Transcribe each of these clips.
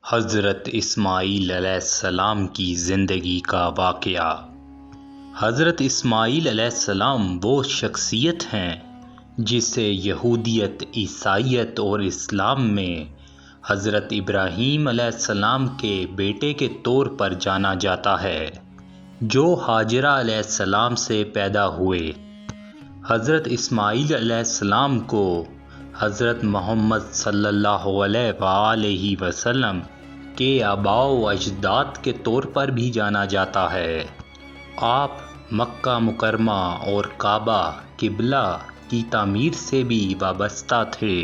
حضرت اسماعیل علیہ السلام کی زندگی کا واقعہ۔ حضرت اسماعیل علیہ السلام وہ شخصیت ہیں جسے یہودیت، عیسائیت اور اسلام میں حضرت ابراہیم علیہ السلام کے بیٹے کے طور پر جانا جاتا ہے، جو ہاجرہ علیہ السلام سے پیدا ہوئے۔ حضرت اسماعیل علیہ السلام کو حضرت محمد صلی اللہ علیہ وآلہ وسلم کے آباء و اجداد کے طور پر بھی جانا جاتا ہے۔ آپ مکہ مکرمہ اور کعبہ قبلہ کی تعمیر سے بھی وابستہ تھے۔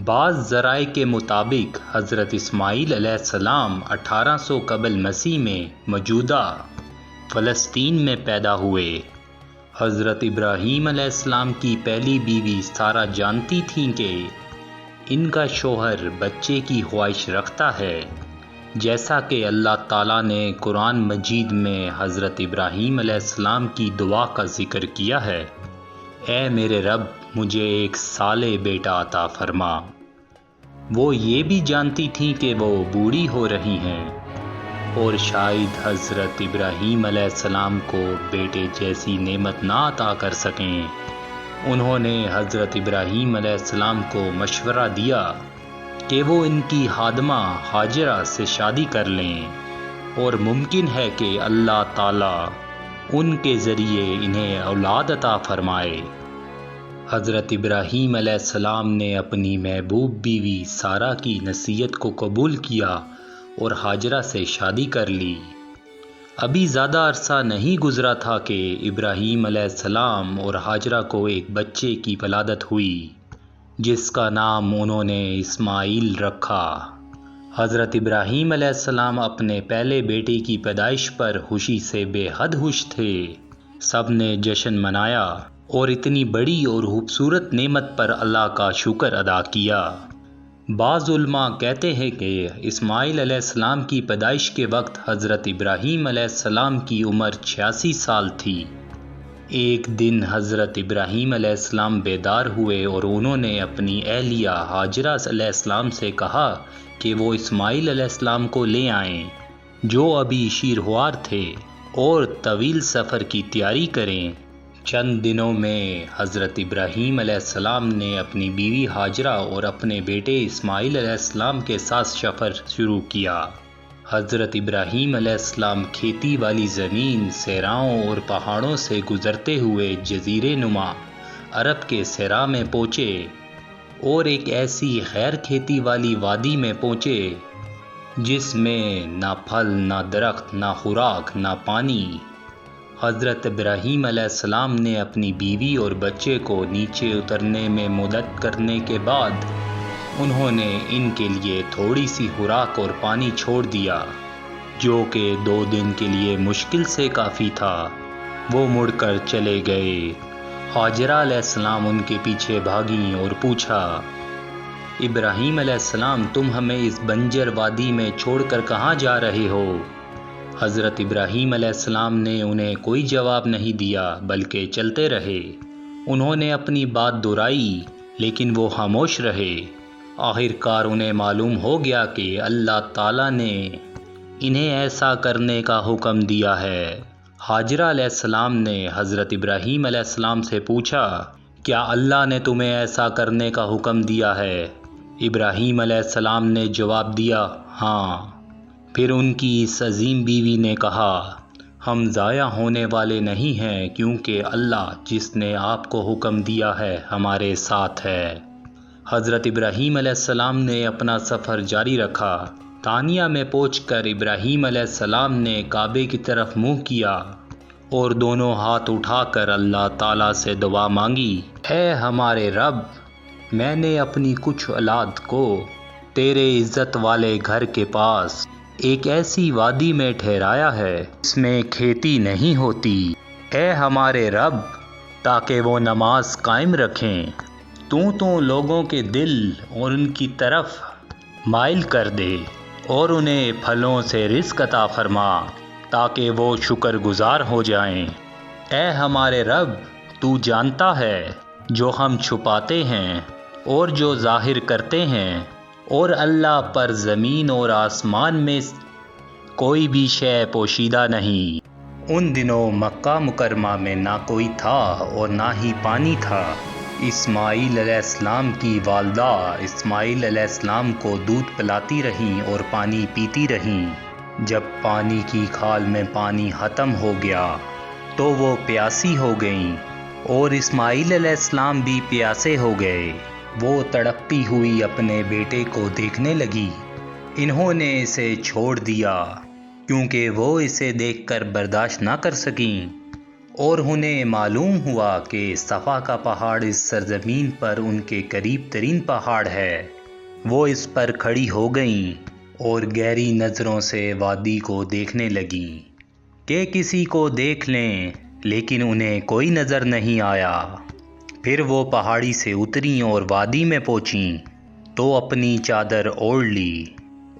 بعض ذرائع کے مطابق حضرت اسماعیل علیہ السلام 1800 قبل مسیح میں موجودہ فلسطین میں پیدا ہوئے۔ حضرت ابراہیم علیہ السلام کی پہلی بیوی سارہ جانتی تھیں کہ ان کا شوہر بچے کی خواہش رکھتا ہے، جیسا کہ اللہ تعالیٰ نے قرآن مجید میں حضرت ابراہیم علیہ السلام کی دعا کا ذکر کیا ہے، اے میرے رب مجھے ایک صالح بیٹا عطا فرما۔ وہ یہ بھی جانتی تھیں کہ وہ بوڑھی ہو رہی ہیں اور شاید حضرت ابراہیم علیہ السلام کو بیٹے جیسی نعمت نہ عطا کر سکیں۔ انہوں نے حضرت ابراہیم علیہ السلام کو مشورہ دیا کہ وہ ان کی خادمہ ہاجرہ سے شادی کر لیں، اور ممکن ہے کہ اللہ تعالیٰ ان کے ذریعے انہیں اولاد عطا فرمائے۔ حضرت ابراہیم علیہ السلام نے اپنی محبوب بیوی سارہ کی نصیحت کو قبول کیا اور ہاجرہ سے شادی کر لی۔ ابھی زیادہ عرصہ نہیں گزرا تھا کہ ابراہیم علیہ السلام اور ہاجرہ کو ایک بچے کی ولادت ہوئی، جس کا نام انہوں نے اسماعیل رکھا۔ حضرت ابراہیم علیہ السلام اپنے پہلے بیٹے کی پیدائش پر خوشی سے بے حد خوش تھے۔ سب نے جشن منایا اور اتنی بڑی اور خوبصورت نعمت پر اللہ کا شکر ادا کیا۔ بعض علماء کہتے ہیں کہ اسماعیل علیہ السلام کی پیدائش کے وقت حضرت ابراہیم علیہ السلام کی عمر 86 سال تھی۔ ایک دن حضرت ابراہیم علیہ السلام بیدار ہوئے اور انہوں نے اپنی اہلیہ ہاجرہ علیہ السلام سے کہا کہ وہ اسماعیل علیہ السلام کو لے آئیں، جو ابھی شیرخوار تھے، اور طویل سفر کی تیاری کریں۔ چند دنوں میں حضرت ابراہیم علیہ السلام نے اپنی بیوی ہاجرہ اور اپنے بیٹے اسماعیل علیہ السلام کے ساتھ سفر شروع کیا۔ حضرت ابراہیم علیہ السلام کھیتی والی زمین، صحراؤں اور پہاڑوں سے گزرتے ہوئے جزیرے نما عرب کے صحرا میں پہنچے اور ایک ایسی خیر کھیتی والی وادی میں پہنچے جس میں نہ پھل، نہ درخت، نہ خوراک، نہ پانی۔ حضرت ابراہیم علیہ السلام نے اپنی بیوی اور بچے کو نیچے اترنے میں مدد کرنے کے بعد انہوں نے ان کے لیے تھوڑی سی خوراک اور پانی چھوڑ دیا، جو کہ 2 دن کے لیے مشکل سے کافی تھا۔ وہ مڑ کر چلے گئے۔ ہاجرہ علیہ السلام ان کے پیچھے بھاگیں اور پوچھا، ابراہیم علیہ السلام تم ہمیں اس بنجر وادی میں چھوڑ کر کہاں جا رہے ہو؟ حضرت ابراہیم علیہ السلام نے انہیں کوئی جواب نہیں دیا بلکہ چلتے رہے۔ انہوں نے اپنی بات دہرائی لیکن وہ خاموش رہے۔ آخر کار انہیں معلوم ہو گیا کہ اللہ تعالیٰ نے انہیں ایسا کرنے کا حکم دیا ہے۔ ہاجرہ علیہ السلام نے حضرت ابراہیم علیہ السلام سے پوچھا، کیا اللہ نے تمہیں ایسا کرنے کا حکم دیا ہے؟ ابراہیم علیہ السلام نے جواب دیا، ہاں۔ پھر ان کی اس عظیم بیوی نے کہا، ہم ضائع ہونے والے نہیں ہیں، کیونکہ اللہ جس نے آپ کو حکم دیا ہے ہمارے ساتھ ہے۔ حضرت ابراہیم علیہ السلام نے اپنا سفر جاری رکھا۔ تانیہ میں پہنچ کر ابراہیم علیہ السلام نے کعبے کی طرف منہ کیا اور دونوں ہاتھ اٹھا کر اللہ تعالیٰ سے دعا مانگی، اے ہمارے رب، میں نے اپنی کچھ اولاد کو تیرے عزت والے گھر کے پاس ایک ایسی وادی میں ٹھہرایا ہے جس میں کھیتی نہیں ہوتی، اے ہمارے رب، تاکہ وہ نماز قائم رکھیں۔ تو لوگوں کے دل اور ان کی طرف مائل کر دے اور انہیں پھلوں سے رزق عطا فرما تاکہ وہ شکر گزار ہو جائیں۔ اے ہمارے رب، تو جانتا ہے جو ہم چھپاتے ہیں اور جو ظاہر کرتے ہیں، اور اللہ پر زمین اور آسمان میں کوئی بھی شے پوشیدہ نہیں۔ ان دنوں مکہ مکرمہ میں نہ کوئی تھا اور نہ ہی پانی تھا۔ اسماعیل علیہ السلام کی والدہ اسماعیل علیہ السلام کو دودھ پلاتی رہیں اور پانی پیتی رہیں۔ جب پانی کی کھال میں پانی ختم ہو گیا تو وہ پیاسی ہو گئیں اور اسماعیل علیہ السلام بھی پیاسے ہو گئے۔ وہ تڑپتی ہوئی اپنے بیٹے کو دیکھنے لگی۔ انہوں نے اسے چھوڑ دیا کیونکہ وہ اسے دیکھ کر برداشت نہ کر سکیں، اور انہیں معلوم ہوا کہ صفا کا پہاڑ اس سرزمین پر ان کے قریب ترین پہاڑ ہے۔ وہ اس پر کھڑی ہو گئیں اور گہری نظروں سے وادی کو دیکھنے لگیں کہ کسی کو دیکھ لیں، لیکن انہیں کوئی نظر نہیں آیا۔ پھر وہ پہاڑی سے اتریں اور وادی میں پہنچیں تو اپنی چادر اوڑھ لی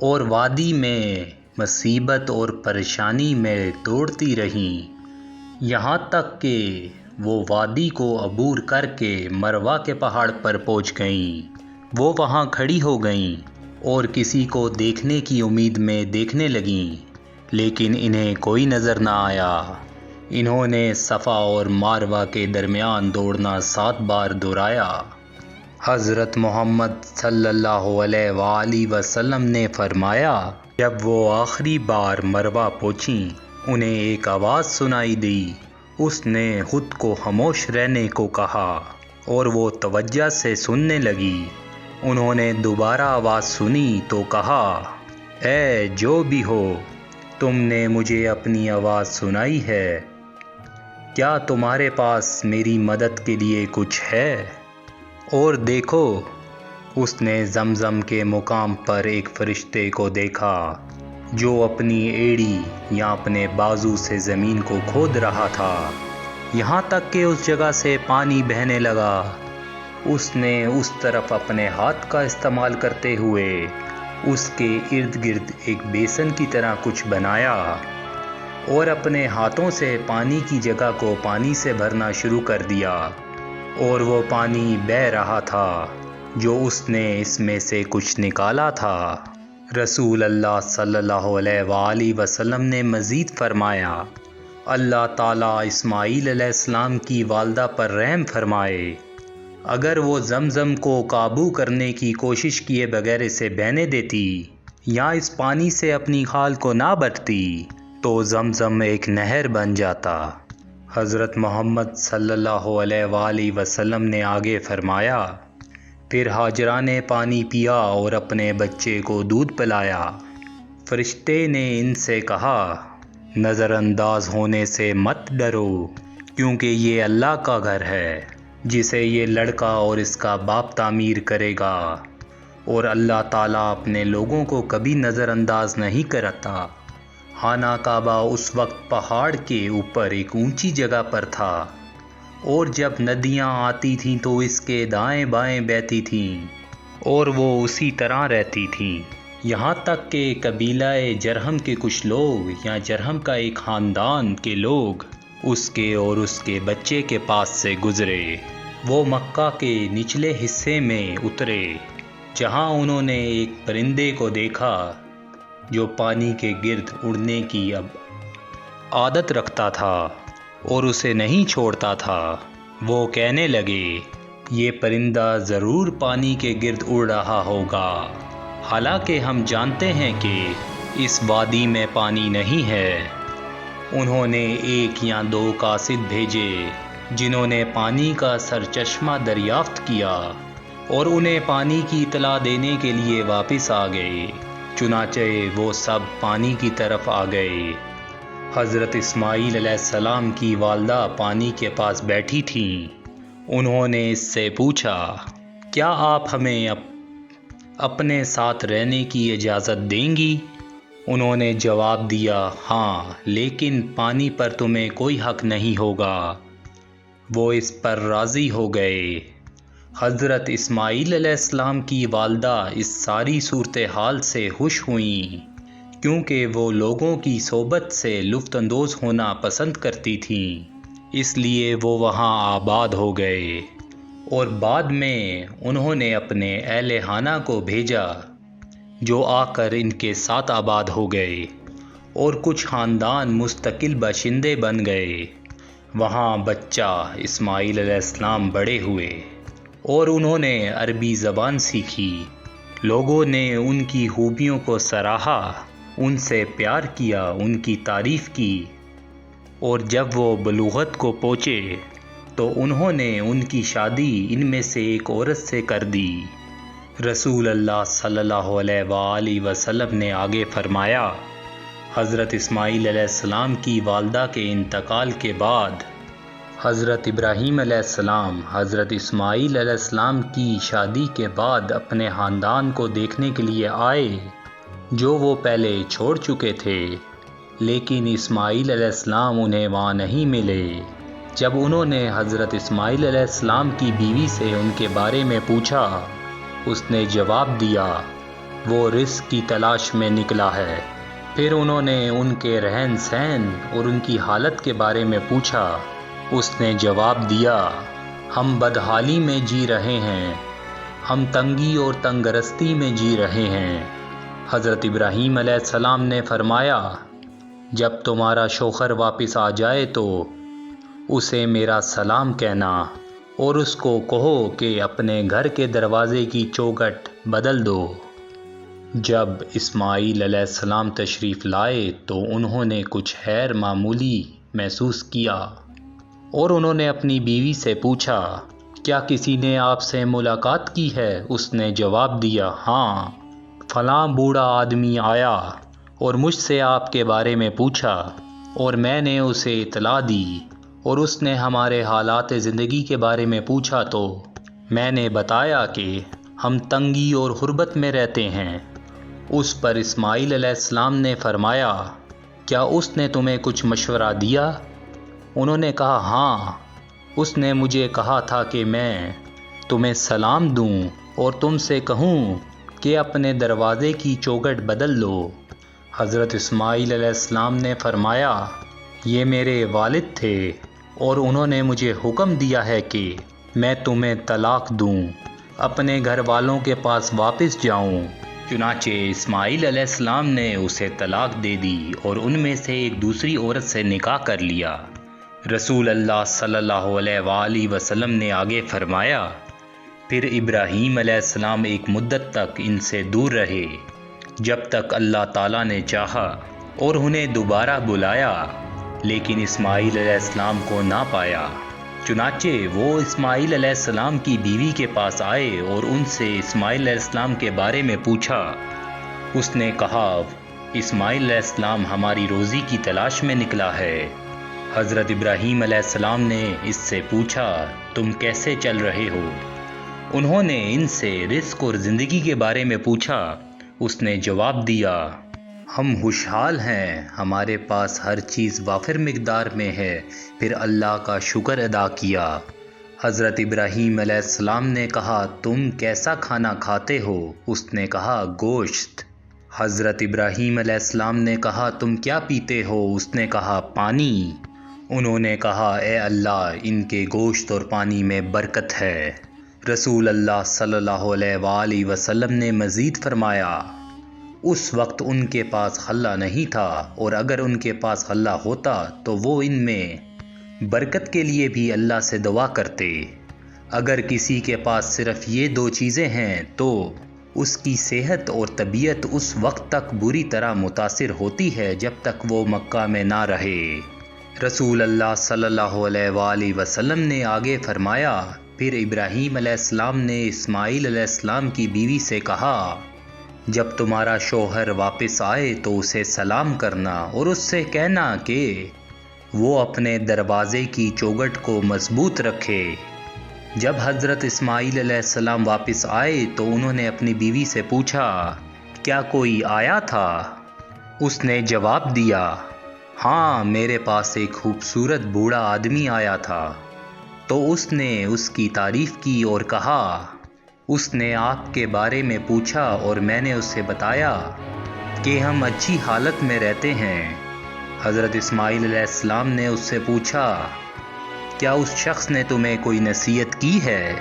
اور وادی میں مصیبت اور پریشانی میں دوڑتی رہیں، یہاں تک کہ وہ وادی کو عبور کر کے مروہ کے پہاڑ پر پہنچ گئیں۔ وہ وہاں کھڑی ہو گئیں اور کسی کو دیکھنے کی امید میں دیکھنے لگیں، لیکن انہیں کوئی نظر نہ آیا۔ انہوں نے صفا اور مروہ کے درمیان دوڑنا 7 بار دہرایا۔ حضرت محمد صلی اللہ علیہ وآلہ وسلم نے فرمایا، جب وہ آخری بار مروہ پہنچیں انہیں ایک آواز سنائی دی۔ اس نے خود کو خاموش رہنے کو کہا اور وہ توجہ سے سننے لگی۔ انہوں نے دوبارہ آواز سنی تو کہا، اے جو بھی ہو، تم نے مجھے اپنی آواز سنائی ہے، کیا تمہارے پاس میری مدد کے لیے کچھ ہے؟ اور دیکھو، اس نے زمزم کے مقام پر ایک فرشتے کو دیکھا جو اپنی ایڑی یا اپنے بازو سے زمین کو کھود رہا تھا، یہاں تک کہ اس جگہ سے پانی بہنے لگا۔ اس نے اس طرف اپنے ہاتھ کا استعمال کرتے ہوئے اس کے ارد گرد ایک بیسن کی طرح کچھ بنایا اور اپنے ہاتھوں سے پانی کی جگہ کو پانی سے بھرنا شروع کر دیا، اور وہ پانی بہہ رہا تھا جو اس نے اس میں سے کچھ نکالا تھا۔ رسول اللہ صلی اللہ علیہ وآلہ وسلم نے مزید فرمایا، اللہ تعالیٰ اسماعیل علیہ السلام کی والدہ پر رحم فرمائے، اگر وہ زمزم کو قابو کرنے کی کوشش کیے بغیر اسے بہنے دیتی یا اس پانی سے اپنی کھال کو نہ بھرتی تو زمزم ایک نہر بن جاتا۔ حضرت محمد صلی اللہ علیہ وآلہ وسلم نے آگے فرمایا، پھر ہاجرہ نے پانی پیا اور اپنے بچے کو دودھ پلایا۔ فرشتے نے ان سے کہا، نظر انداز ہونے سے مت ڈرو، کیونکہ یہ اللہ کا گھر ہے جسے یہ لڑکا اور اس کا باپ تعمیر کرے گا، اور اللہ تعالیٰ اپنے لوگوں کو کبھی نظر انداز نہیں کرتا۔ خانہ کعبہ اس وقت پہاڑ کے اوپر ایک اونچی جگہ پر تھا، اور جب ندیاں آتی تھیں تو اس کے دائیں بائیں بہتی تھیں اور وہ اسی طرح رہتی تھیں، یہاں تک کہ قبیلہ جرہم کے کچھ لوگ یا جرہم کا ایک خاندان کے لوگ اس کے اور اس کے بچے کے پاس سے گزرے۔ وہ مکہ کے نچلے حصے میں اترے جہاں انہوں نے ایک پرندے کو دیکھا جو پانی کے گرد اڑنے کی عادت رکھتا تھا اور اسے نہیں چھوڑتا تھا۔ وہ کہنے لگے، یہ پرندہ ضرور پانی کے گرد اڑ رہا ہوگا، حالانکہ ہم جانتے ہیں کہ اس وادی میں پانی نہیں ہے۔ انہوں نے 1 یا 2 قاصد بھیجے جنہوں نے پانی کا سرچشمہ دریافت کیا اور انہیں پانی کی اطلاع دینے کے لیے واپس آ گئے، چنانچہ وہ سب پانی کی طرف آ گئے۔ حضرت اسماعیل علیہ السلام کی والدہ پانی کے پاس بیٹھی تھیں۔ انہوں نے اس سے پوچھا، کیا آپ ہمیں اپنے ساتھ رہنے کی اجازت دیں گی؟ انہوں نے جواب دیا، ہاں، لیکن پانی پر تمہیں کوئی حق نہیں ہوگا۔ وہ اس پر راضی ہو گئے۔ حضرت اسماعیل علیہ السلام کی والدہ اس ساری صورتحال سے خوش ہوئیں، کیونکہ وہ لوگوں کی صحبت سے لطف اندوز ہونا پسند کرتی تھیں، اس لیے وہ وہاں آباد ہو گئے، اور بعد میں انہوں نے اپنے اہل خانہ کو بھیجا جو آ کر ان کے ساتھ آباد ہو گئے اور کچھ خاندان مستقل باشندے بن گئے۔ وہاں بچہ اسماعیل علیہ السلام بڑے ہوئے اور انہوں نے عربی زبان سیکھی۔ لوگوں نے ان کی خوبیوں کو سراہا، ان سے پیار کیا، ان کی تعریف کی، اور جب وہ بلوغت کو پہنچے تو انہوں نے ان کی شادی ان میں سے ایک عورت سے کر دی۔ رسول اللہ صلی اللہ علیہ وآلہ وسلم نے آگے فرمایا، حضرت اسماعیل علیہ السلام کی والدہ کے انتقال کے بعد حضرت ابراہیم علیہ السلام حضرت اسماعیل علیہ السلام کی شادی کے بعد اپنے خاندان کو دیکھنے کے لیے آئے جو وہ پہلے چھوڑ چکے تھے، لیکن اسماعیل علیہ السلام انہیں وہاں نہیں ملے۔ جب انہوں نے حضرت اسماعیل علیہ السلام کی بیوی سے ان کے بارے میں پوچھا، اس نے جواب دیا وہ رزق کی تلاش میں نکلا ہے۔ پھر انہوں نے ان کے رہن سہن اور ان کی حالت کے بارے میں پوچھا، اس نے جواب دیا ہم بدحالی میں جی رہے ہیں، ہم تنگی اور تنگ رستی میں جی رہے ہیں۔ حضرت ابراہیم علیہ السلام نے فرمایا، جب تمہارا شوہر واپس آ جائے تو اسے میرا سلام کہنا اور اس کو کہو کہ اپنے گھر کے دروازے کی چوکھٹ بدل دو۔ جب اسماعیل علیہ السلام تشریف لائے تو انہوں نے کچھ غیر معمولی محسوس کیا اور انہوں نے اپنی بیوی سے پوچھا، کیا کسی نے آپ سے ملاقات کی ہے؟ اس نے جواب دیا، ہاں، فلاں بوڑھا آدمی آیا اور مجھ سے آپ کے بارے میں پوچھا اور میں نے اسے اطلاع دی اور اس نے ہمارے حالات زندگی کے بارے میں پوچھا تو میں نے بتایا کہ ہم تنگی اور غربت میں رہتے ہیں۔ اس پر اسماعیل علیہ السلام نے فرمایا، کیا اس نے تمہیں کچھ مشورہ دیا؟ انہوں نے کہا، ہاں، اس نے مجھے کہا تھا کہ میں تمہیں سلام دوں اور تم سے کہوں کہ اپنے دروازے کی چوکھٹ بدل لو۔ حضرت اسماعیل علیہ السلام نے فرمایا، یہ میرے والد تھے اور انہوں نے مجھے حکم دیا ہے کہ میں تمہیں طلاق دوں، اپنے گھر والوں کے پاس واپس جاؤں۔ چنانچہ اسماعیل علیہ السلام نے اسے طلاق دے دی اور ان میں سے ایک دوسری عورت سے نکاح کر لیا۔ رسول اللہ صلی اللہ علیہ وآلہ وسلم نے آگے فرمایا، پھر ابراہیم علیہ السلام ایک مدت تک ان سے دور رہے جب تک اللہ تعالیٰ نے چاہا اور انہیں دوبارہ بلایا، لیکن اسماعیل علیہ السلام کو نہ پایا۔ چنانچہ وہ اسماعیل علیہ السلام کی بیوی کے پاس آئے اور ان سے اسماعیل علیہ السلام کے بارے میں پوچھا۔ اس نے کہا، اسماعیل علیہ السلام ہماری روزی کی تلاش میں نکلا ہے۔ حضرت ابراہیم علیہ السلام نے اس سے پوچھا، تم کیسے چل رہے ہو؟ انہوں نے ان سے رزق اور زندگی کے بارے میں پوچھا۔ اس نے جواب دیا، ہم خوشحال ہیں، ہمارے پاس ہر چیز وافر مقدار میں ہے۔ پھر اللہ کا شکر ادا کیا۔ حضرت ابراہیم علیہ السلام نے کہا، تم کیسا کھانا کھاتے ہو؟ اس نے کہا، گوشت۔ حضرت ابراہیم علیہ السلام نے کہا، تم کیا پیتے ہو؟ اس نے کہا، پانی۔ انہوں نے کہا، اے اللہ، ان کے گوشت اور پانی میں برکت ہے۔ رسول اللہ صلی اللہ علیہ وآلہ وسلم نے مزید فرمایا، اس وقت ان کے پاس خلا نہیں تھا، اور اگر ان کے پاس خلا ہوتا تو وہ ان میں برکت کے لیے بھی اللہ سے دعا کرتے۔ اگر کسی کے پاس صرف یہ دو چیزیں ہیں تو اس کی صحت اور طبیعت اس وقت تک بری طرح متاثر ہوتی ہے جب تک وہ مکہ میں نہ رہے۔ رسول اللہ صلی اللہ علیہ وآلہ وسلم نے آگے فرمایا، پھر ابراہیم علیہ السلام نے اسماعیل علیہ السلام کی بیوی سے کہا، جب تمہارا شوہر واپس آئے تو اسے سلام کرنا اور اس سے کہنا کہ وہ اپنے دروازے کی چوکھٹ کو مضبوط رکھے۔ جب حضرت اسماعیل علیہ السلام واپس آئے تو انہوں نے اپنی بیوی سے پوچھا، کیا کوئی آیا تھا؟ اس نے جواب دیا، ہاں، میرے پاس ایک خوبصورت بوڑھا آدمی آیا تھا۔ تو اس نے اس کی تعریف کی اور کہا، اس نے آپ کے بارے میں پوچھا اور میں نے اسے بتایا کہ ہم اچھی حالت میں رہتے ہیں۔ حضرت اسماعیل علیہ السلام نے اس سے پوچھا، کیا اس شخص نے تمہیں کوئی نصیحت کی ہے؟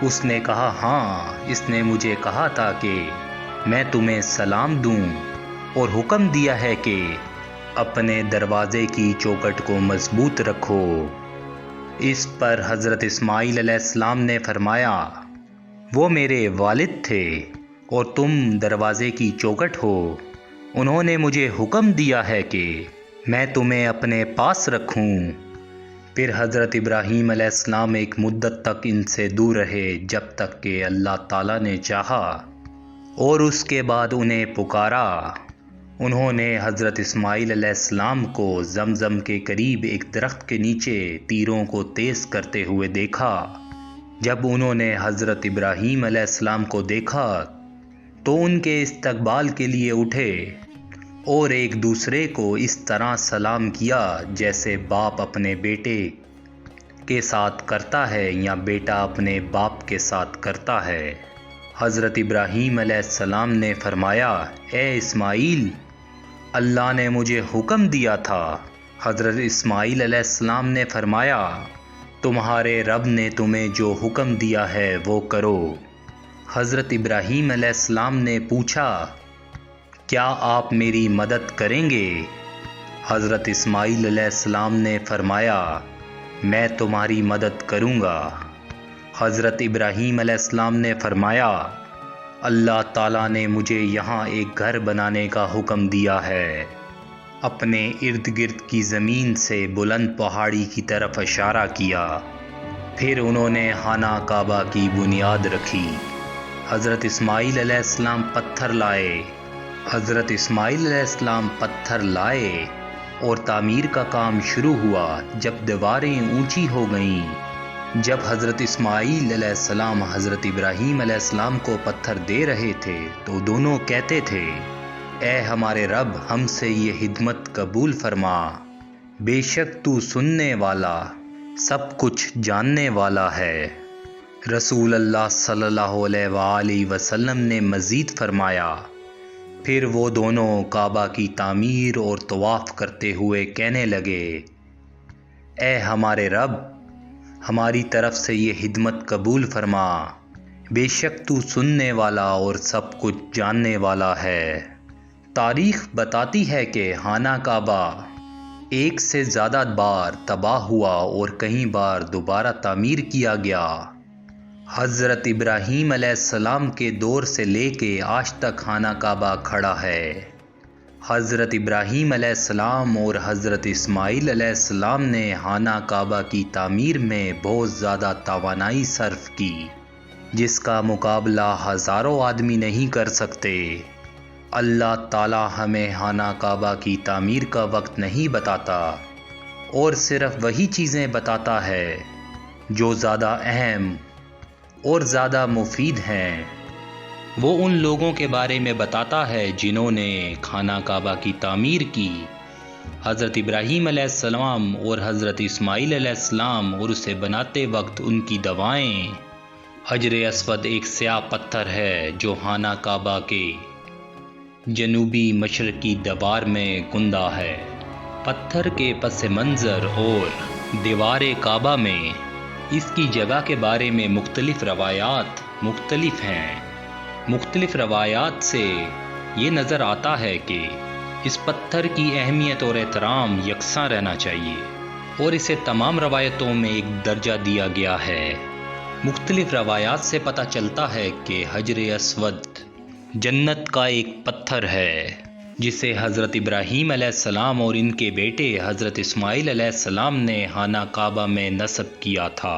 اس نے کہا، ہاں، اس نے مجھے کہا تھا کہ میں تمہیں سلام دوں، اور حکم دیا ہے کہ اپنے دروازے کی چوکھٹ کو مضبوط رکھو۔ اس پر حضرت اسماعیل علیہ السلام نے فرمایا، وہ میرے والد تھے اور تم دروازے کی چوکھٹ ہو۔ انہوں نے مجھے حکم دیا ہے کہ میں تمہیں اپنے پاس رکھوں۔ پھر حضرت ابراہیم علیہ السلام ایک مدت تک ان سے دور رہے، جب تک کہ اللہ تعالیٰ نے چاہا، اور اس کے بعد انہیں پکارا۔ انہوں نے حضرت اسماعیل علیہ السلام کو زمزم کے قریب ایک درخت کے نیچے تیروں کو تیز کرتے ہوئے دیکھا۔ جب انہوں نے حضرت ابراہیم علیہ السلام کو دیکھا تو ان کے استقبال کے لیے اٹھے اور ایک دوسرے کو اس طرح سلام کیا جیسے باپ اپنے بیٹے کے ساتھ کرتا ہے یا بیٹا اپنے باپ کے ساتھ کرتا ہے۔ حضرت ابراہیم علیہ السلام نے فرمایا، اے اسماعیل، اللہ نے مجھے حکم دیا تھا۔ حضرت اسماعیل علیہ السلام نے فرمایا، تمہارے رب نے تمہیں جو حکم دیا ہے وہ کرو۔ حضرت ابراہیم علیہ السلام نے پوچھا، کیا آپ میری مدد کریں گے؟ حضرت اسماعیل علیہ السلام نے فرمایا، میں تمہاری مدد کروں گا۔ حضرت ابراہیم علیہ السلام نے فرمایا، اللہ تعالیٰ نے مجھے یہاں ایک گھر بنانے کا حکم دیا ہے۔ اپنے ارد گرد کی زمین سے بلند پہاڑی کی طرف اشارہ کیا۔ پھر انہوں نے خانہ کعبہ کی بنیاد رکھی۔ حضرت اسماعیل علیہ السلام پتھر لائے۔ حضرت اسماعیل علیہ السلام پتھر لائے اور تعمیر کا کام شروع ہوا۔ جب دیواریں اونچی ہو گئیں، جب حضرت اسماعیل علیہ السلام حضرت ابراہیم علیہ السلام کو پتھر دے رہے تھے تو دونوں کہتے تھے، اے ہمارے رب، ہم سے یہ خدمت قبول فرما، بے شک تو سننے والا، سب کچھ جاننے والا ہے۔ رسول اللہ صلی اللہ علیہ وآلہ وسلم نے مزید فرمایا، پھر وہ دونوں کعبہ کی تعمیر اور طواف کرتے ہوئے کہنے لگے، اے ہمارے رب، ہماری طرف سے یہ خدمت قبول فرما، بے شک تو سننے والا اور سب کچھ جاننے والا ہے۔ تاریخ بتاتی ہے کہ خانہ کعبہ ایک سے زیادہ بار تباہ ہوا اور کئی بار دوبارہ تعمیر کیا گیا۔ حضرت ابراہیم علیہ السلام کے دور سے لے کے آج تک خانہ کعبہ کھڑا ہے۔ حضرت ابراہیم علیہ السلام اور حضرت اسماعیل علیہ السلام نے خانہ کعبہ کی تعمیر میں بہت زیادہ توانائی صرف کی، جس کا مقابلہ ہزاروں آدمی نہیں کر سکتے۔ اللہ تعالی ہمیں خانہ کعبہ کی تعمیر کا وقت نہیں بتاتا، اور صرف وہی چیزیں بتاتا ہے جو زیادہ اہم اور زیادہ مفید ہیں۔ وہ ان لوگوں کے بارے میں بتاتا ہے جنہوں نے خانہ کعبہ کی تعمیر کی۔ حضرت ابراہیم علیہ السلام اور حضرت اسماعیل علیہ السلام اور اسے بناتے وقت ان کی دعائیں۔ حجر اسود ایک سیاہ پتھر ہے جو خانہ کعبہ کے جنوبی مشرقی دیوار میں گندا ہے۔ پتھر کے پس منظر اور دیوار کعبہ میں اس کی جگہ کے بارے میں مختلف روایات مختلف ہیں۔ مختلف روایات سے یہ نظر آتا ہے کہ اس پتھر کی اہمیت اور احترام یکساں رہنا چاہیے، اور اسے تمام روایتوں میں ایک درجہ دیا گیا ہے۔ مختلف روایات سے پتہ چلتا ہے کہ حجر اسود جنت کا ایک پتھر ہے جسے حضرت ابراہیم علیہ السلام اور ان کے بیٹے حضرت اسماعیل علیہ السلام نے خانہ کعبہ میں نصب کیا تھا۔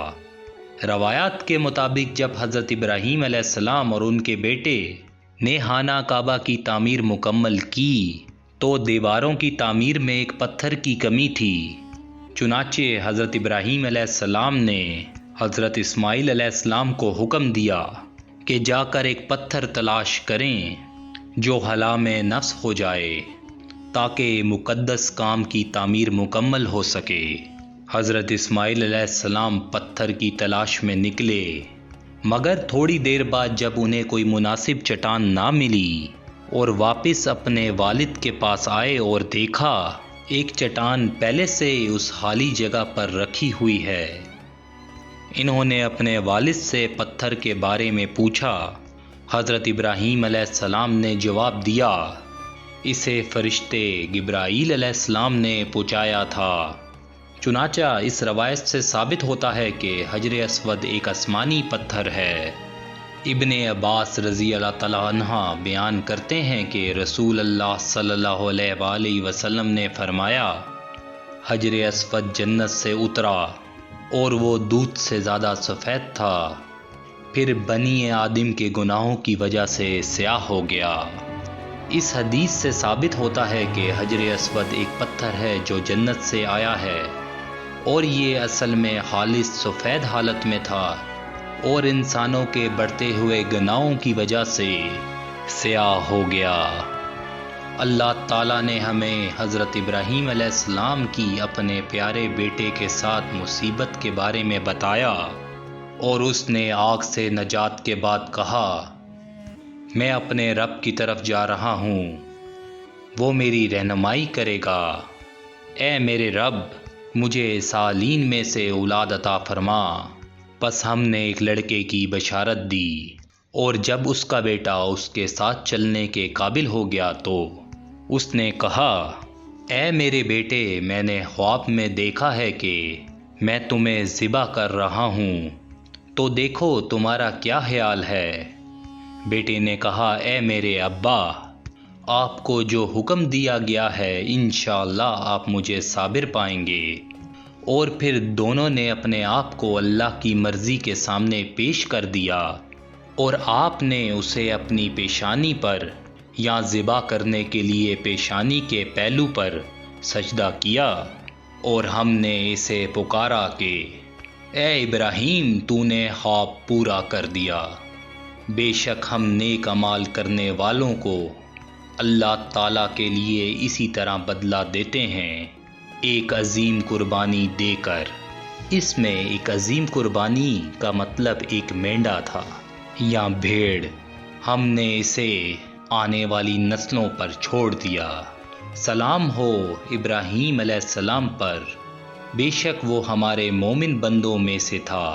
روایات کے مطابق جب حضرت ابراہیم علیہ السلام اور ان کے بیٹے نے خانہ کعبہ کی تعمیر مکمل کی تو دیواروں کی تعمیر میں ایک پتھر کی کمی تھی۔ چنانچہ حضرت ابراہیم علیہ السلام نے حضرت اسماعیل علیہ السلام کو حکم دیا کہ جا کر ایک پتھر تلاش کریں جو خلا میں نصب ہو جائے تاکہ مقدس کام کی تعمیر مکمل ہو سکے۔ حضرت اسماعیل علیہ السلام پتھر کی تلاش میں نکلے، مگر تھوڑی دیر بعد جب انہیں کوئی مناسب چٹان نہ ملی اور واپس اپنے والد کے پاس آئے اور دیکھا ایک چٹان پہلے سے اس خالی جگہ پر رکھی ہوئی ہے۔ انہوں نے اپنے والد سے پتھر کے بارے میں پوچھا۔ حضرت ابراہیم علیہ السلام نے جواب دیا، اسے فرشتے جبرائیل علیہ السلام نے پہنچایا تھا۔ چنانچہ اس روایت سے ثابت ہوتا ہے کہ حجر اسود ایک آسمانی پتھر ہے۔ ابن عباس رضی اللہ تعالیٰ عنہ بیان کرتے ہیں کہ رسول اللہ صلی اللہ علیہ وآلہ وسلم نے فرمایا، حجر اسود جنت سے اترا اور وہ دودھ سے زیادہ سفید تھا، پھر بنی آدم کے گناہوں کی وجہ سے سیاہ ہو گیا۔ اس حدیث سے ثابت ہوتا ہے کہ حجر اسود ایک پتھر ہے جو جنت سے آیا ہے، اور یہ اصل میں خالص سفید حالت میں تھا اور انسانوں کے بڑھتے ہوئے گناہوں کی وجہ سے سیاہ ہو گیا۔ اللہ تعالیٰ نے ہمیں حضرت ابراہیم علیہ السلام کی اپنے پیارے بیٹے کے ساتھ مصیبت کے بارے میں بتایا، اور اس نے آگ سے نجات کے بعد کہا، میں اپنے رب کی طرف جا رہا ہوں، وہ میری رہنمائی کرے گا۔ اے میرے رب، مجھے صالحین میں سے اولاد عطا فرما۔ پس ہم نے ایک لڑکے کی بشارت دی، اور جب اس کا بیٹا اس کے ساتھ چلنے کے قابل ہو گیا تو اس نے کہا، اے میرے بیٹے، میں نے خواب میں دیکھا ہے کہ میں تمہیں ذبح کر رہا ہوں، تو دیکھو تمہارا کیا خیال ہے؟ بیٹے نے کہا، اے میرے ابا، آپ کو جو حکم دیا گیا ہے انشاءاللہ آپ مجھے صابر پائیں گے۔ اور پھر دونوں نے اپنے آپ کو اللہ کی مرضی کے سامنے پیش کر دیا، اور آپ نے اسے اپنی پیشانی پر یا ذبح کرنے کے لیے پیشانی کے پہلو پر سجدہ کیا، اور ہم نے اسے پکارا کہ اے ابراہیم، تو نے خواب پورا کر دیا۔ بے شک ہم نیک اعمال کرنے والوں کو اللہ تعالیٰ کے لیے اسی طرح بدلہ دیتے ہیں، ایک عظیم قربانی دے کر۔ اس میں ایک عظیم قربانی کا مطلب ایک مینڈا تھا یا بھیڑ۔ ہم نے اسے آنے والی نسلوں پر چھوڑ دیا۔ سلام ہو ابراہیم علیہ السلام پر، بے شک وہ ہمارے مومن بندوں میں سے تھا۔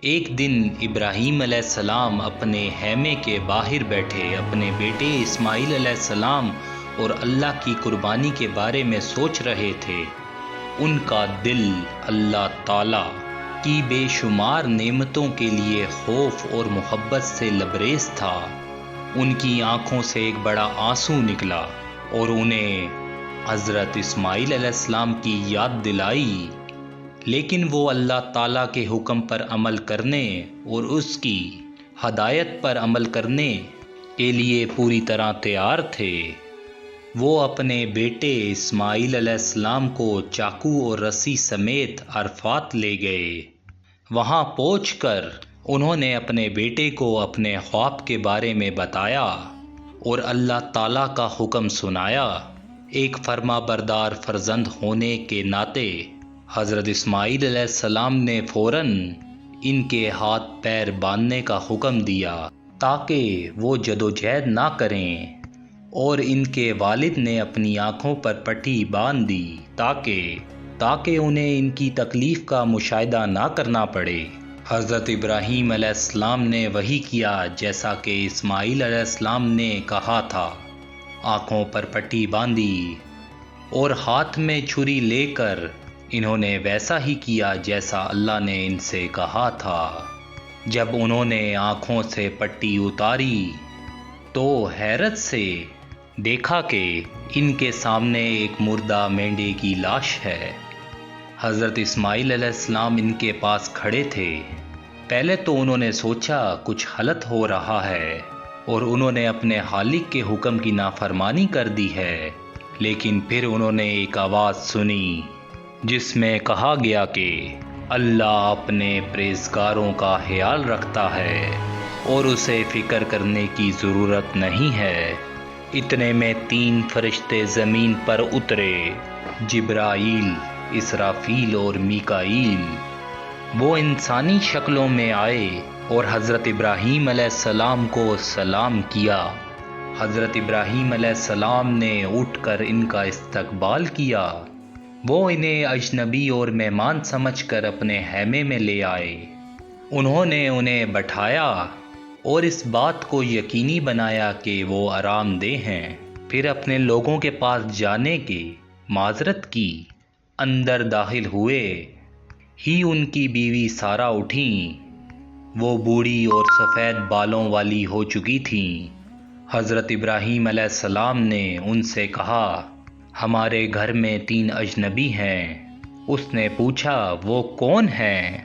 ایک دن ابراہیم علیہ السلام اپنے خیمے کے باہر بیٹھے اپنے بیٹے اسماعیل علیہ السلام اور اللہ کی قربانی کے بارے میں سوچ رہے تھے۔ ان کا دل اللہ تعالیٰ کی بے شمار نعمتوں کے لیے خوف اور محبت سے لبریز تھا۔ ان کی آنکھوں سے ایک بڑا آنسو نکلا اور انہیں حضرت اسماعیل علیہ السلام کی یاد دلائی، لیکن وہ اللہ تعالیٰ کے حکم پر عمل کرنے اور اس کی ہدایت پر عمل کرنے کے لیے پوری طرح تیار تھے۔ وہ اپنے بیٹے اسماعیل علیہ السلام کو چاقو اور رسی سمیت عرفات لے گئے۔ وہاں پہنچ کر انہوں نے اپنے بیٹے کو اپنے خواب کے بارے میں بتایا اور اللہ تعالیٰ کا حکم سنایا۔ ایک فرما بردار فرزند ہونے کے ناطے حضرت اسماعیل علیہ السلام نے فوراً ان کے ہاتھ پیر باندھنے کا حکم دیا تاکہ وہ جدوجہد نہ کریں، اور ان کے والد نے اپنی آنکھوں پر پٹی باندھ دی تاکہ انہیں ان کی تکلیف کا مشاہدہ نہ کرنا پڑے۔ حضرت ابراہیم علیہ السلام نے وہی کیا جیسا کہ اسماعیل علیہ السلام نے کہا تھا۔ آنکھوں پر پٹی باندھی اور ہاتھ میں چھری لے کر انہوں نے ویسا ہی کیا جیسا اللہ نے ان سے کہا تھا۔ جب انہوں نے آنکھوں سے پٹی اتاری تو حیرت سے دیکھا کہ ان کے سامنے ایک مردہ مینڈے کی لاش ہے۔ حضرت اسماعیل علیہ السلام ان کے پاس کھڑے تھے۔ پہلے تو انہوں نے سوچا کچھ غلط ہو رہا ہے اور انہوں نے اپنے خالق کے حکم کی نافرمانی کر دی ہے، لیکن پھر انہوں نے ایک آواز سنی جس میں کہا گیا کہ اللہ اپنے پرہیزگاروں کا خیال رکھتا ہے اور اسے فکر کرنے کی ضرورت نہیں ہے۔ اتنے میں 3 فرشتے زمین پر اترے، جبرائیل، اسرافیل اور میکائیل۔ وہ انسانی شکلوں میں آئے اور حضرت ابراہیم علیہ السلام کو سلام کیا۔ حضرت ابراہیم علیہ السلام نے اٹھ کر ان کا استقبال کیا۔ وہ انہیں اجنبی اور مہمان سمجھ کر اپنے خیمے میں لے آئے۔ انہوں نے انہیں بٹھایا اور اس بات کو یقینی بنایا کہ وہ آرام دہ ہیں۔ پھر اپنے لوگوں کے پاس جانے کی معذرت کی۔ اندر داخل ہوئے ہی ان کی بیوی سارہ اٹھیں۔ وہ بوڑھی اور سفید بالوں والی ہو چکی تھیں۔ حضرت ابراہیم علیہ السلام نے ان سے کہا، ہمارے گھر میں 3 اجنبی ہیں۔ اس نے پوچھا، وہ کون ہیں؟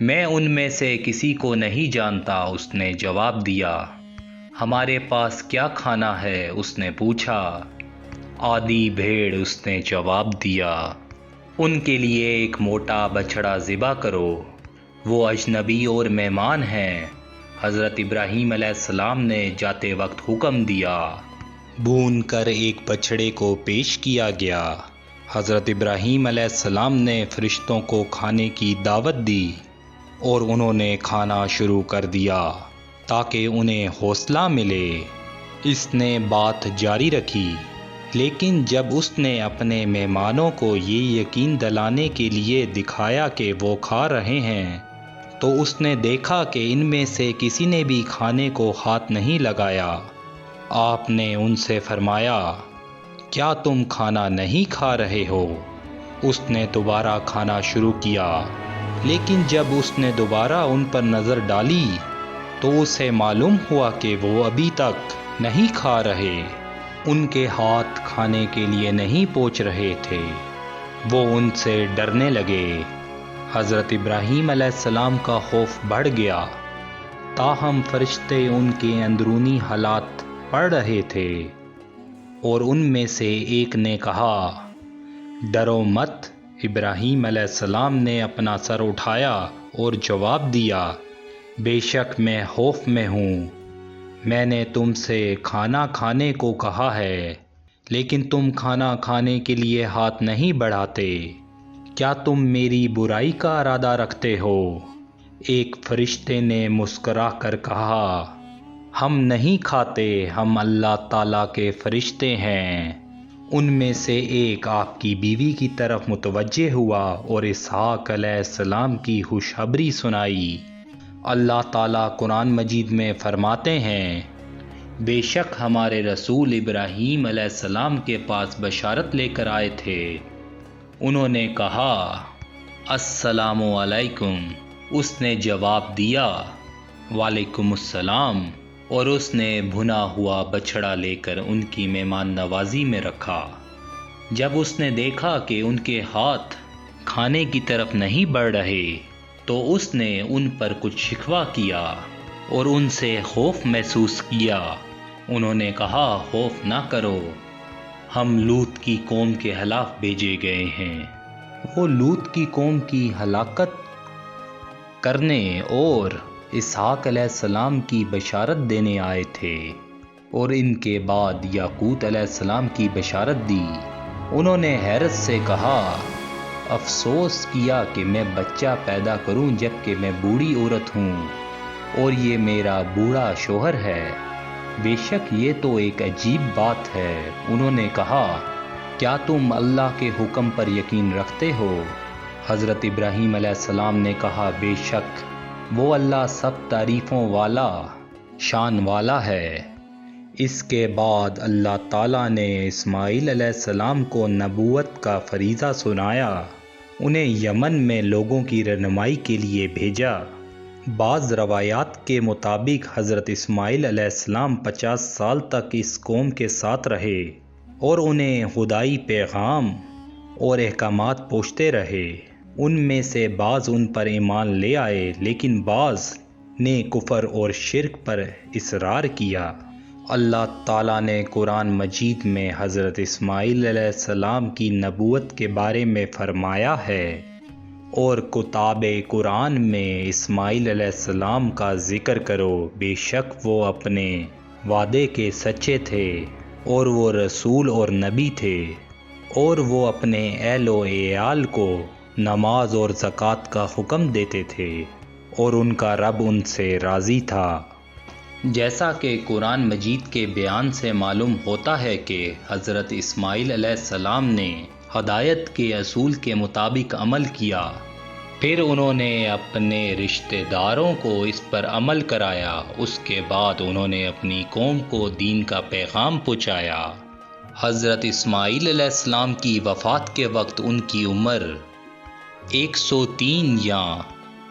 میں ان میں سے کسی کو نہیں جانتا، اس نے جواب دیا۔ ہمارے پاس کیا کھانا ہے؟ اس نے پوچھا۔ آدھی بھیڑ، اس نے جواب دیا۔ ان کے لیے ایک موٹا بچڑا ذبح کرو، وہ اجنبی اور مہمان ہیں۔ حضرت ابراہیم علیہ السلام نے جاتے وقت حکم دیا۔ بھون کر ایک بچڑے کو پیش کیا گیا۔ حضرت ابراہیم علیہ السلام نے فرشتوں کو کھانے کی دعوت دی اور انہوں نے کھانا شروع کر دیا تاکہ انہیں حوصلہ ملے۔ اس نے بات جاری رکھی، لیکن جب اس نے اپنے مہمانوں کو یہ یقین دلانے کے لیے دکھایا کہ وہ کھا رہے ہیں تو اس نے دیکھا کہ ان میں سے کسی نے بھی کھانے کو ہاتھ نہیں لگایا۔ آپ نے ان سے فرمایا، کیا تم کھانا نہیں کھا رہے ہو؟ اس نے دوبارہ کھانا شروع کیا، لیکن جب اس نے دوبارہ ان پر نظر ڈالی تو اسے معلوم ہوا کہ وہ ابھی تک نہیں کھا رہے۔ ان کے ہاتھ کھانے کے لیے نہیں پہنچ رہے تھے۔ وہ ان سے ڈرنے لگے۔ حضرت ابراہیم علیہ السلام کا خوف بڑھ گیا، تاہم فرشتے ان کے اندرونی حالات پڑھ رہے تھے، اور ان میں سے ایک نے کہا، ڈرو مت۔ ابراہیم علیہ السلام نے اپنا سر اٹھایا اور جواب دیا، بے شک میں خوف میں ہوں۔ میں نے تم سے کھانا کھانے کو کہا ہے، لیکن تم کھانا کھانے کے لیے ہاتھ نہیں بڑھاتے۔ کیا تم میری برائی کا ارادہ رکھتے ہو؟ ایک فرشتے نے مسکرا کر کہا، ہم نہیں کھاتے، ہم اللہ تعالیٰ کے فرشتے ہیں۔ ان میں سے ایک آپ کی بیوی کی طرف متوجہ ہوا اور اسحاق علیہ السلام کی خوشخبری سنائی۔ اللہ تعالیٰ قرآن مجید میں فرماتے ہیں، بے شک ہمارے رسول ابراہیم علیہ السلام کے پاس بشارت لے کر آئے تھے۔ انہوں نے کہا، السلام علیکم۔ اس نے جواب دیا، وعلیکم السلام، اور اس نے بھنا ہوا بچڑا لے کر ان کی مہمان نوازی میں رکھا۔ جب اس نے دیکھا کہ ان کے ہاتھ کھانے کی طرف نہیں بڑھ رہے تو اس نے ان پر کچھ شکوہ کیا اور ان سے خوف محسوس کیا۔ انہوں نے کہا، خوف نہ کرو، ہم لوط کی قوم کے خلاف بھیجے گئے ہیں۔ وہ لوط کی قوم کی ہلاکت کرنے اور اسحاق علیہ السلام کی بشارت دینے آئے تھے، اور ان کے بعد یاقوت علیہ السلام کی بشارت دی۔ انہوں نے حیرت سے کہا، افسوس کیا کہ میں بچہ پیدا کروں جبکہ میں بوڑھی عورت ہوں اور یہ میرا بوڑھا شوہر ہے۔ بے شک یہ تو ایک عجیب بات ہے۔ انہوں نے کہا، کیا تم اللہ کے حکم پر یقین رکھتے ہو؟ حضرت ابراہیم علیہ السلام نے کہا، بے شک وہ اللہ سب تعریفوں والا، شان والا ہے۔ اس کے بعد اللہ تعالیٰ نے اسماعیل علیہ السلام کو نبوت کا فریضہ سنایا، انہیں یمن میں لوگوں کی رہنمائی کے لیے بھیجا۔ بعض روایات کے مطابق حضرت اسماعیل علیہ السلام 50 سال تک اس قوم کے ساتھ رہے اور انہیں خدائی پیغام اور احکامات پوچھتے رہے۔ ان میں سے بعض ان پر ایمان لے آئے، لیکن بعض نے کفر اور شرک پر اصرار کیا۔ اللہ تعالیٰ نے قرآن مجید میں حضرت اسماعیل علیہ السلام کی نبوت کے بارے میں فرمایا ہے، اور کتاب قرآن میں اسماعیل علیہ السلام کا ذکر کرو، بے شک وہ اپنے وعدے کے سچے تھے اور وہ رسول اور نبی تھے، اور وہ اپنے اہل و عیال کو نماز اور زکوٰۃ کا حکم دیتے تھے، اور ان کا رب ان سے راضی تھا۔ جیسا کہ قرآن مجید کے بیان سے معلوم ہوتا ہے کہ حضرت اسماعیل علیہ السلام نے ہدایت کے اصول کے مطابق عمل کیا پھر انہوں نے اپنے رشتہ داروں کو اس پر عمل کرایا۔ اس کے بعد انہوں نے اپنی قوم کو دین کا پیغام پہنچایا۔ حضرت اسماعیل علیہ السلام کی وفات کے وقت ان کی عمر 103 یا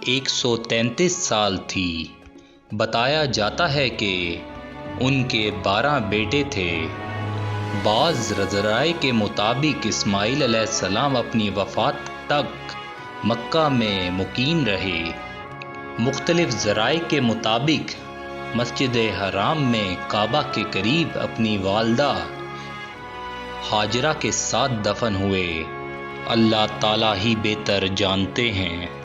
133 سال تھی۔ بتایا جاتا ہے کہ ان کے 12 بیٹے تھے۔ بعض ذرائع کے مطابق اسماعیل علیہ السلام اپنی وفات تک مکہ میں مقیم رہے۔ مختلف ذرائع کے مطابق مسجد حرام میں کعبہ کے قریب اپنی والدہ ہاجرہ کے ساتھ دفن ہوئے۔ اللہ تعالیٰ ہی بہتر جانتے ہیں۔